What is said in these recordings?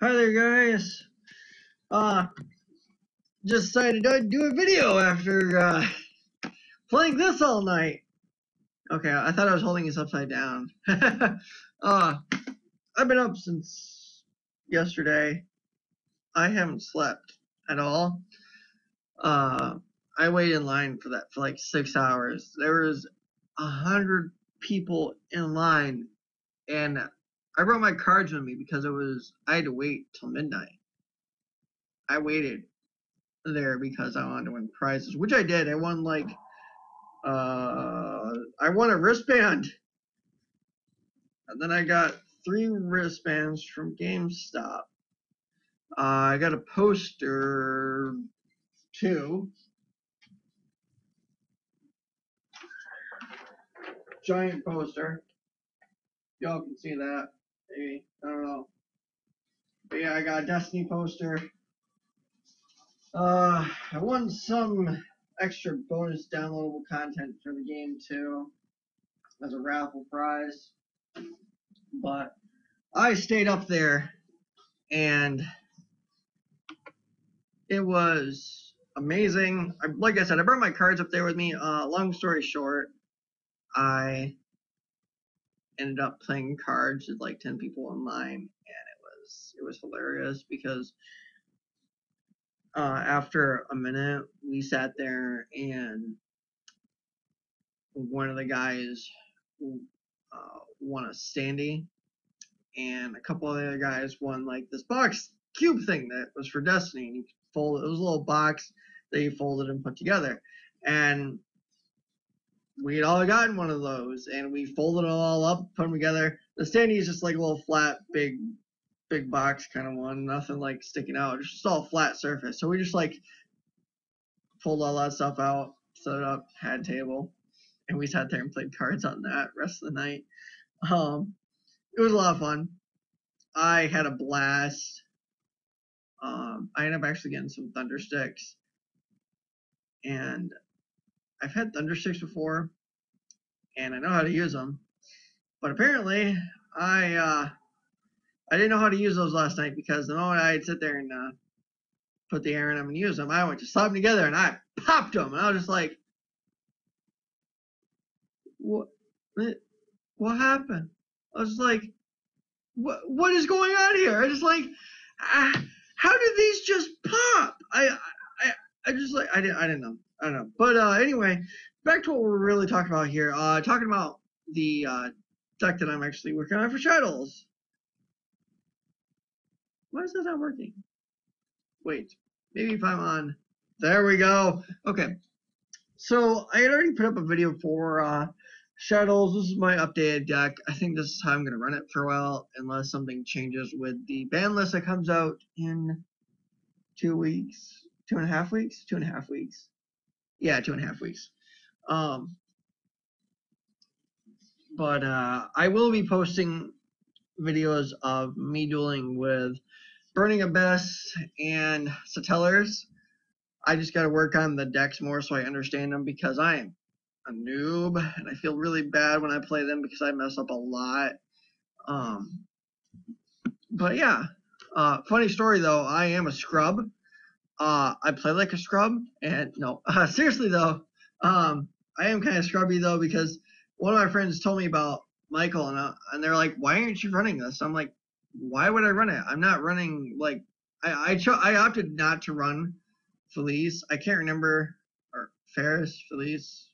Hi there, guys. Uh, just decided to do a video after playing this all night. Okay, I thought I was holding this upside down. I've been up since yesterday. I haven't slept at all. I waited in line for that for like 6 hours. There was 100 people in line, and I brought my cards with me because I had to wait till midnight. I waited there because I wanted to win prizes, which I did. I won I won a wristband, and then I got 3 wristbands from GameStop. I got a poster too, giant poster. Y'all can see that, maybe, I don't know. But yeah, I got a Destiny poster. I won some extra bonus downloadable content for the game too, as a raffle prize. But I stayed up there, and it was amazing. Like I said, I brought my cards up there with me. Long story short, I ended up playing cards with like 10 people online, and it was hilarious because after a minute, we sat there, and one of the guys won a standee, and a couple of the other guys won like this box cube thing that was for Destiny, and you could fold it. It was a little box that you folded and put together, and we had all gotten one of those, and we folded it all up, put them together. The standee is just like a little flat, big box kind of one, nothing like sticking out, just all flat surface. So we just like pulled all that stuff out, set it up, had a table, and we sat there and played cards on that rest of the night. It was a lot of fun. I had a blast. I ended up actually getting some thunder sticks, and I've had thunder sticks before, and I know how to use them, but apparently I didn't know how to use those last night, because the moment I'd sit there and put the air in them and use them, I went to slap them together and I popped them, and I was just like, what happened? I was like, what is going on here? I just like, how did these just pop? I just like, I didn't know. But anyway, back to what we're really talking about here. Talking about the deck that I'm actually working on for Shaddolls. Why is that not working? Wait, maybe if I'm on. There we go. Okay. So I had already put up a video for Shaddolls. This is my updated deck. I think this is how I'm going to run it for a while, unless something changes with the ban list that comes out in 2 weeks. 2.5 weeks? 2.5 weeks. Yeah, 2.5 weeks. But I will be posting videos of me dueling with Burning Abyss and Satellars. I just got to work on the decks more so I understand them, because I am a noob and I feel really bad when I play them because I mess up a lot. But yeah, funny story though, I am a scrub. I play like a scrub, and no, seriously though, I am kind of scrubby though, because one of my friends told me about Michael, and they're like, why aren't you running this? I'm like, why would I run it? I'm not running, like, I opted not to run Felice. I can't remember, or Ferris, Felice,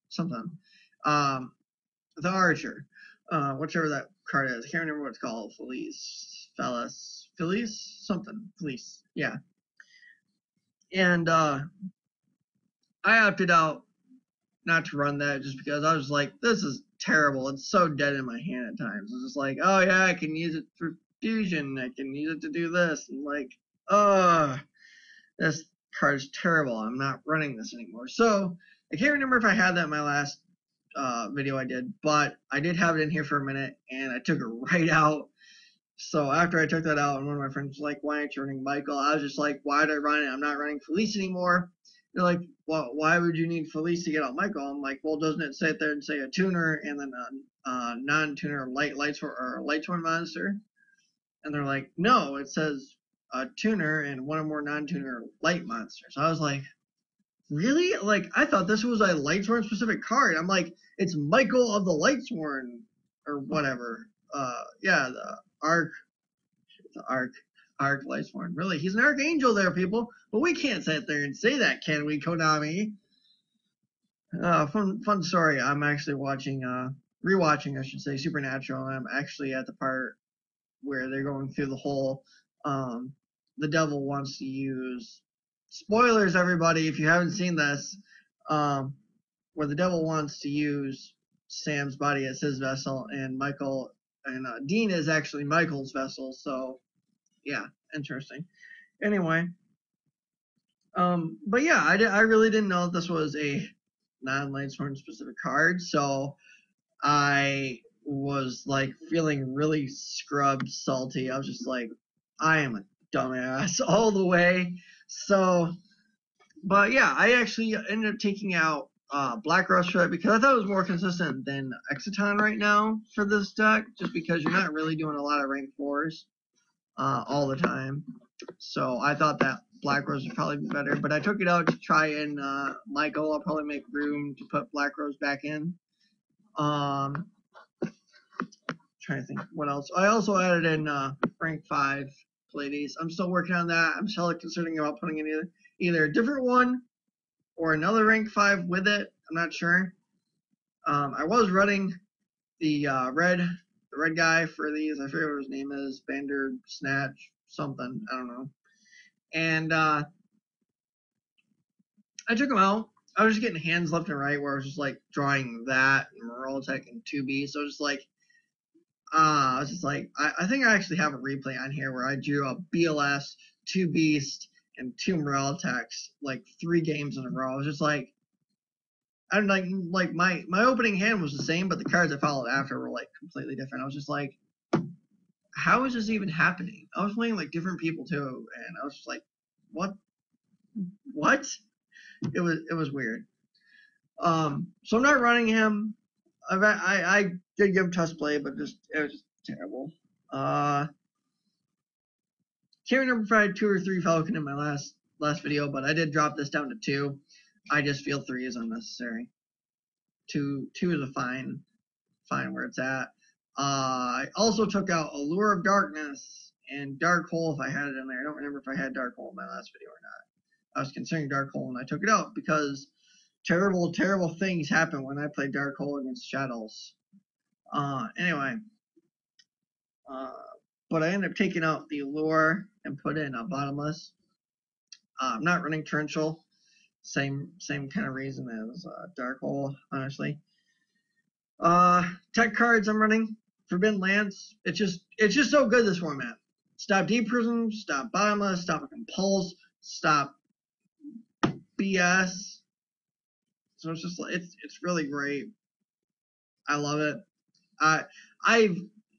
something. The Archer, whichever that card is. I can't remember what it's called. Felice, something. Felice, yeah. And I opted out not to run that just because I was like, this is terrible. It's so dead in my hand at times. It's just like, oh yeah, I can use it for fusion. I can use it to do this. And like, this card is terrible. I'm not running this anymore. So I can't remember if I had that in my last video I did, but I did have it in here for a minute, and I took it right out. So after I took that out, and one of my friends was like, why aren't you running Michael? I was just like, why did I run it? I'm not running Felice anymore. They're like, well, why would you need Felice to get out Michael? I'm like, well, doesn't it sit there and say a tuner and then a non-tuner light sword monster? And they're like, no, it says tuner and one or more non-tuner light monsters. I was like, really? Like, I thought this was a Lightsworn specific card. I'm like, it's Michael of the Lightsworn or whatever. Yeah, the Arc Lightsworn. Really, he's an Archangel there, people. But we can't sit there and say that, can we, Konami? Fun story. I'm actually rewatching, I should say, Supernatural. And I'm actually at the part where they're going through the whole, the devil wants to use, spoilers, everybody, if you haven't seen this, where the devil wants to use Sam's body as his vessel, and Michael and Dean is actually Michael's vessel. So, yeah, interesting. Anyway, but yeah, I really didn't know this was a non-Lightsworn specific card, so I was like feeling really scrubbed, salty. I was just like, I am a dumbass all the way. So, but yeah, I actually ended up taking out Black Rose for it because I thought it was more consistent than Exciton right now for this deck, just because you're not really doing a lot of rank 4s all the time. So I thought that Black Rose would probably be better, but I took it out to try and Michael. I'll probably make room to put Black Rose back in. Trying to think what else. I also added in rank 5 Pleiades. I'm still working on that. I'm still considering about putting in either a different one or another rank 5 with it. I'm not sure. I was running the red guy for these. I forget what his name is. Bander Snatch something. I don't know. And I took him out. I was just getting hands left and right where I was just like drawing that and Moraltech and 2B. So just like I was just like, I think I actually have a replay on here where I drew a BLS, 2 Beast, and 2 Moraltechs like 3 games in a row. I was just like, I don't like my opening hand was the same, but the cards I followed after were like completely different. I was just like, how is this even happening? I was playing like different people too, and I was just like, what? It was weird. So I'm not running him. I did give him test play, but it was just terrible. Can't remember if I had 2 or 3 Falcon in my last video, but I did drop this down to 2. I just feel 3 is unnecessary. 2 is a fine where it's at. I also took out Allure of Darkness and Dark Hole if I had it in there. I don't remember if I had Dark Hole in my last video or not. I was considering Dark Hole and I took it out because terrible things happen when I play Dark Hole against Shaddolls. Anyway, but I ended up taking out the Allure and put in a Bottomless. I'm not running Torrential. Same kind of reason as Dark Hole, honestly. Tech cards I'm running. Forbidden Lance. It's just so good, this format. Stop Deep Prism, stop Bottomless, stop a Compulse, stop BS. So it's just it's really great. I love it. I've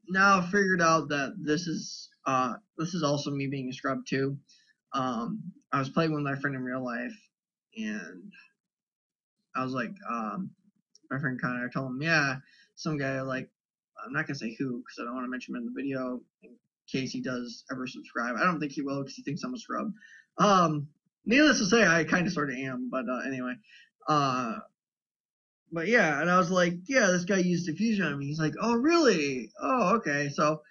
now figured out that this is also me being a scrub too. I was playing with my friend in real life, and I was like, my friend Connor, I told him, yeah, some guy, like, I'm not gonna say who because I don't want to mention him in the video in case he does ever subscribe. I don't think he will because he thinks I'm a scrub. Needless to say, I kind of sort of am, but anyway. But yeah, and I was like, yeah, this guy used diffusion on me. He's like, oh really? Oh, okay. So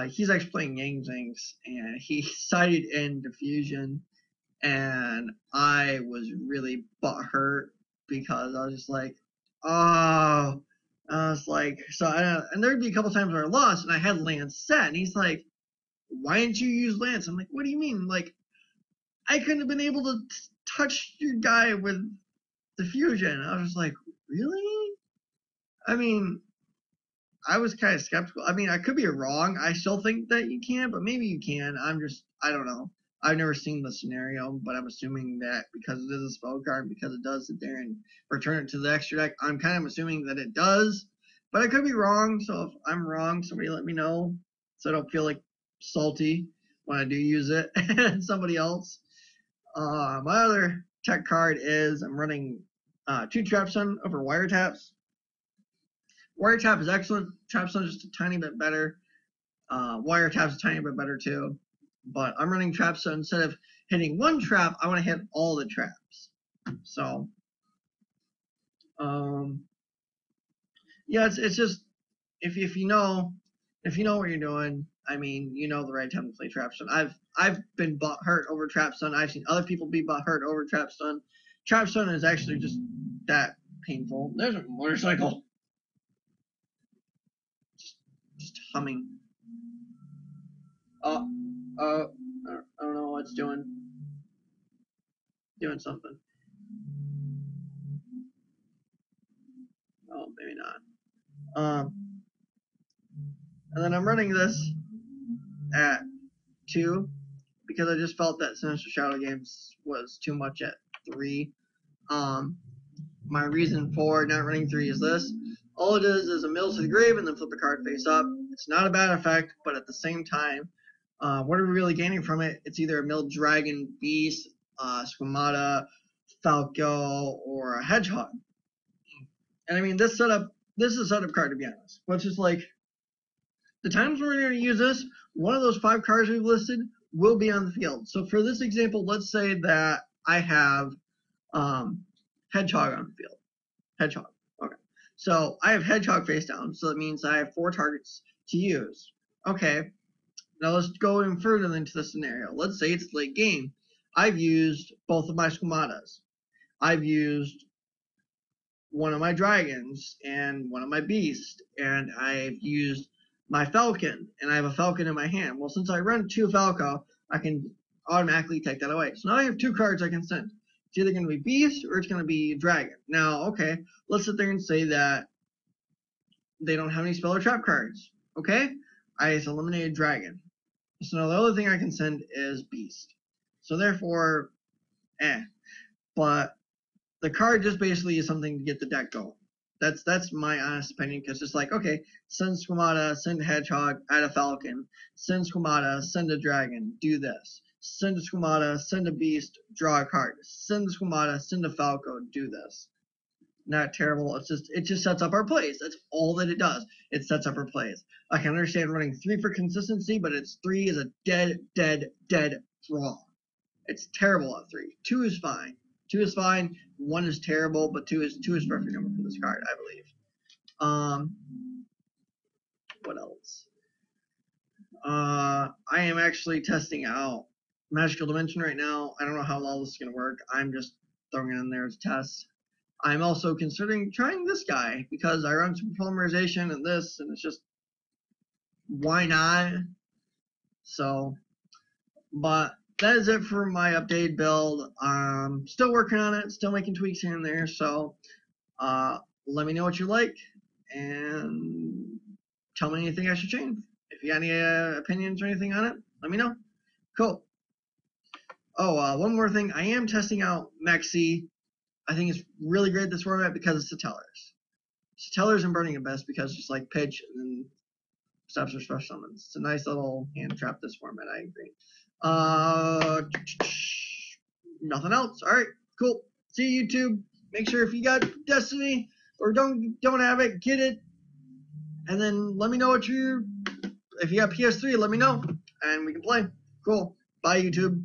he's actually playing Yang Zings, and he sided in diffusion, and I was really butthurt because I was just like, oh, I was like, so, and there'd be a couple times where I lost, and I had Lance set, and he's like, why didn't you use Lance? I'm like, what do you mean? Like, I couldn't have been able to touch your guy with diffusion. I was just like, really? I mean, I was kind of skeptical. I mean, I could be wrong. I still think that you can, but maybe you can. I don't know. I've never seen the scenario, but I'm assuming that because it is a spell card, because it does sit there and return it to the extra deck, I'm kind of assuming that it does. But I could be wrong, so if I'm wrong, somebody let me know so I don't feel like salty when I do use it and somebody else. My other tech card is I'm running 2 Trap Sun over Wiretaps. Wiretap is excellent. Trap Sun is just a tiny bit better. Wiretap's a tiny bit better too. But I'm running traps, so instead of hitting one trap, I want to hit all the traps. So, yeah, it's just if you know what you're doing, I mean, you know the right time to play Trap Stun. I've been hurt over Trap Stun. I've seen other people be hurt over Trap Stun. Trap Stun is actually just that painful. There's a motorcycle. Just humming. I don't know what it's doing. Doing something. Oh, maybe not. And then I'm running this at 2 because I just felt that Sinister Shadow Games was too much at 3. My reason for not running 3 is this. All it is a mill to the grave and then flip the card face up. It's not a bad effect, but at the same time, what are we really gaining from it? It's either a milled dragon, beast, squamata, falco, or a hedgehog. And I mean, this is a setup card, to be honest. But it's just like, the times we're going to use this, one of those 5 cards we've listed will be on the field. So for this example, let's say that I have hedgehog on the field. Hedgehog. Okay. So I have hedgehog face down, so that means I have 4 targets to use. Okay. Now let's go even further into the scenario. Let's say it's late game. I've used both of my squamatas. I've used one of my dragons and one of my beasts, and I've used my falcon, and I have a falcon in my hand. Well, since I run 2 falco, I can automatically take that away. So now I have 2 cards I can send. It's either going to be beast or it's going to be dragon. Now, okay, let's sit there and say that they don't have any spell or trap cards. Okay, I just eliminated dragon. So now the other thing I can send is beast. So therefore, but the card just basically is something to get the deck going. That's my honest opinion, because it's like, okay, send squamata, send hedgehog, add a falcon, send squamata, send a dragon, do this. Send a squamata, send a beast, draw a card. Send the squamata, send a falco, do this. Not terrible. It just sets up our plays. That's all that it does. It sets up our plays. I can understand running 3 for consistency, but 3 is a dead draw. It's terrible at 3. 2 is fine. 2 is fine. 1 is terrible, but 2 is perfect number for this card, I believe. What else? I am actually testing out Magical Dimension right now. I don't know how well this is going to work. I'm just throwing it in there as a test. I'm also considering trying this guy because I run some polymerization and this, and it's just, why not? So, but that is it for my updated build. Still working on it, still making tweaks here and there. So, let me know what you like and tell me anything I should change. If you got any opinions or anything on it, let me know. Cool. Oh, one more thing. I am testing out Mexi. I think it's really great this format because it's Satellars. Satellars and Burning Abyss because just like pitch and then stops or special summons. It's a nice little hand trap this format, I agree. Nothing else. Alright, cool. See you, YouTube. Make sure if you got Destiny or don't have it, get it. And then let me know if you got PS3, let me know. And we can play. Cool. Bye, YouTube.